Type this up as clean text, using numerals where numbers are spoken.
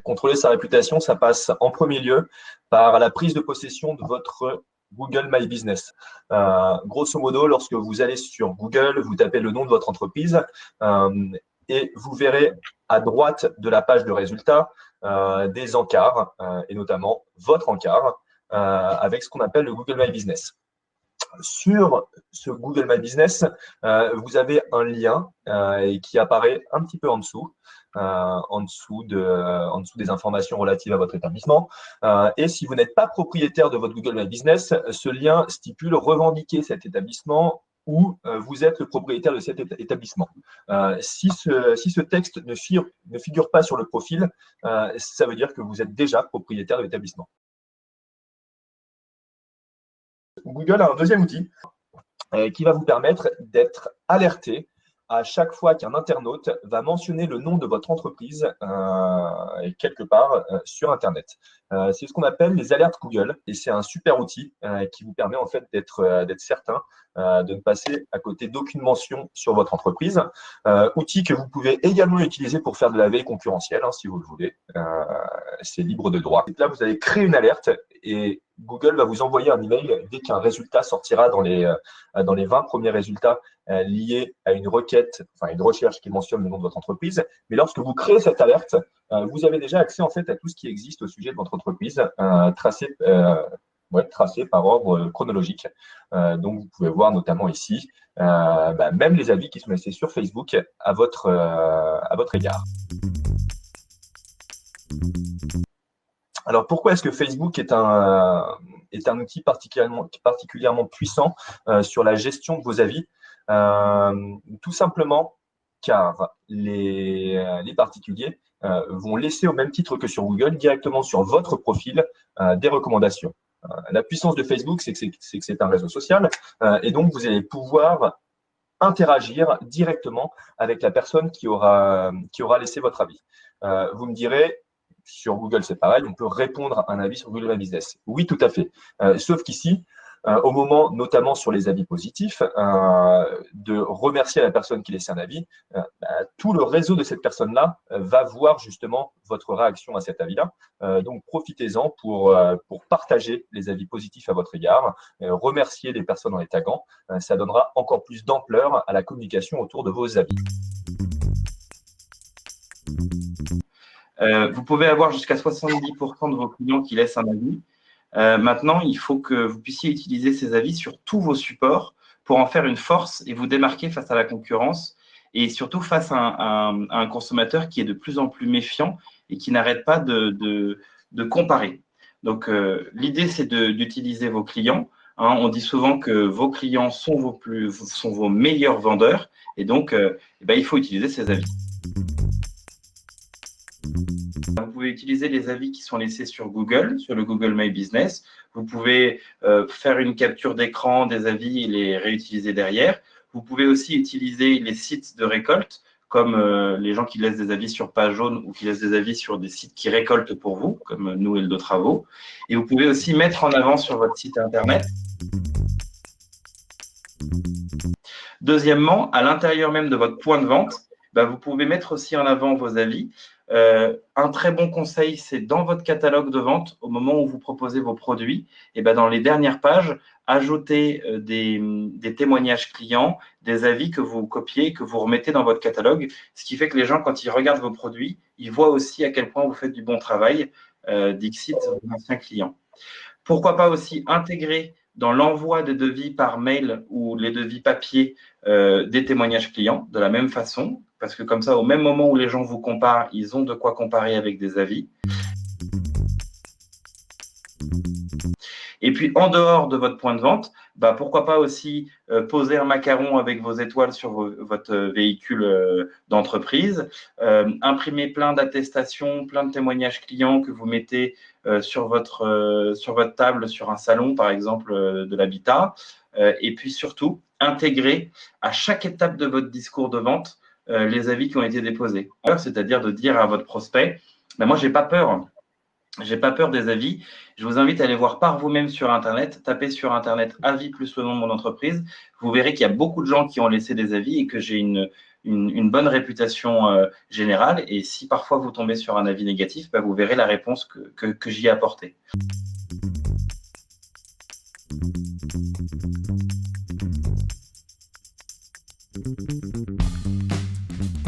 Contrôler sa réputation, ça passe en premier lieu par la prise de possession de votre Google My Business. Grosso modo, lorsque vous allez sur Google, vous tapez le nom de votre entreprise et vous verrez à droite de la page de résultats des encarts et notamment votre encart avec ce qu'on appelle le Google My Business. Sur ce Google My Business, vous avez un lien qui apparaît un petit peu en dessous des informations relatives à votre établissement. Et si vous n'êtes pas propriétaire de votre Google My Business, ce lien stipule revendiquer cet établissement ou vous êtes le propriétaire de cet établissement. Si ce texte ne figure pas sur le profil, ça veut dire que vous êtes déjà propriétaire de l'établissement. Google a un deuxième outil qui va vous permettre d'être alerté à chaque fois qu'un internaute va mentionner le nom de votre entreprise quelque part sur Internet. C'est ce qu'on appelle les alertes Google et c'est un super outil qui vous permet en fait d'être certain de ne passer à côté d'aucune mention sur votre entreprise. Outil que vous pouvez également utiliser pour faire de la veille concurrentielle si vous le voulez. C'est libre de droit. Et là, vous allez créer une alerte et Google va vous envoyer un email dès qu'un résultat sortira dans les 20 premiers résultats liés à une requête, enfin une recherche qui mentionne le nom de votre entreprise. Mais lorsque vous créez cette alerte, vous avez déjà accès en fait à tout ce qui existe au sujet de votre entreprise, tracé par ordre chronologique. Donc, vous pouvez voir notamment ici, même les avis qui sont laissés sur Facebook à votre égard. Alors, pourquoi est-ce que Facebook est un outil particulièrement puissant sur la gestion de vos avis? Tout simplement car les particuliers vont laisser au même titre que sur Google, directement sur votre profil, des recommandations. La puissance de Facebook, c'est que c'est un réseau social et donc vous allez pouvoir interagir directement avec la personne qui aura laissé votre avis. Vous me direz, sur Google, c'est pareil, on peut répondre à un avis sur Google My Business. Oui, tout à fait. Sauf qu'ici, au moment, notamment sur les avis positifs, de remercier la personne qui laisse un avis, tout le réseau de cette personne-là va voir justement votre réaction à cet avis-là. Donc, profitez-en pour partager les avis positifs à votre égard, remercier les personnes en les taguant. Ça donnera encore plus d'ampleur à la communication autour de vos avis. Vous pouvez avoir jusqu'à 70% de vos clients qui laissent un avis. Maintenant, il faut que vous puissiez utiliser ces avis sur tous vos supports pour en faire une force et vous démarquer face à la concurrence et surtout face à un consommateur qui est de plus en plus méfiant et qui n'arrête pas de comparer. Donc, l'idée, c'est d'utiliser vos clients. On dit souvent que vos clients sont vos meilleurs vendeurs et donc, il faut utiliser ces avis. Vous pouvez utiliser les avis qui sont laissés sur Google, sur le Google My Business. Vous pouvez faire une capture d'écran des avis et les réutiliser derrière. Vous pouvez aussi utiliser les sites de récolte, comme les gens qui laissent des avis sur Page Jaune ou qui laissent des avis sur des sites qui récoltent pour vous, comme nous et le Travaux. Et vous pouvez aussi mettre en avant sur votre site Internet. Deuxièmement, à l'intérieur même de votre point de vente, vous pouvez mettre aussi en avant vos avis. Un très bon conseil, c'est dans votre catalogue de vente, au moment où vous proposez vos produits, et dans les dernières pages, ajoutez des témoignages clients, des avis que vous copiez, que vous remettez dans votre catalogue, ce qui fait que les gens, quand ils regardent vos produits, ils voient aussi à quel point vous faites du bon travail, Dixit, vos anciens clients. Pourquoi pas aussi intégrer dans l'envoi des devis par mail ou les devis papier des témoignages clients de la même façon, parce que comme ça, au même moment où les gens vous comparent, ils ont de quoi comparer avec des avis. Et puis, en dehors de votre point de vente, pourquoi pas aussi poser un macaron avec vos étoiles sur votre véhicule d'entreprise, imprimer plein d'attestations, plein de témoignages clients que vous mettez sur votre table, sur un salon, par exemple, de l'habitat. Et puis surtout, intégrer à chaque étape de votre discours de vente les avis qui ont été déposés. C'est-à-dire de dire à votre prospect, moi, je n'ai pas peur J'ai pas peur des avis. Je vous invite à aller voir par vous-même sur Internet. Tapez sur Internet avis plus le nom de mon entreprise. Vous verrez qu'il y a beaucoup de gens qui ont laissé des avis et que j'ai une bonne réputation générale. Et si parfois vous tombez sur un avis négatif, vous verrez la réponse que j'y ai apportée.